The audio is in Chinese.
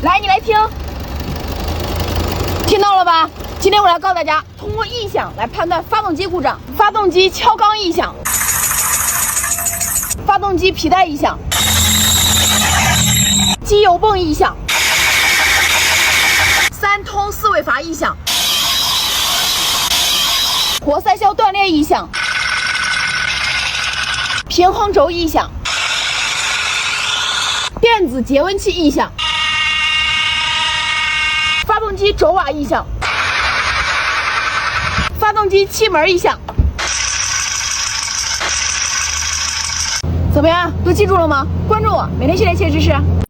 来，你来听，听到了吧？今天我来告诉大家，通过异响来判断发动机故障。发动机敲缸异响，发动机皮带异响，机油泵异响，3通4尾阀异响，活塞销断裂异响，平衡轴异响，电子节温器异响，发动机轴瓦异响，发动机气门异响。怎么样，都记住了吗？关注我，每天学点切知识。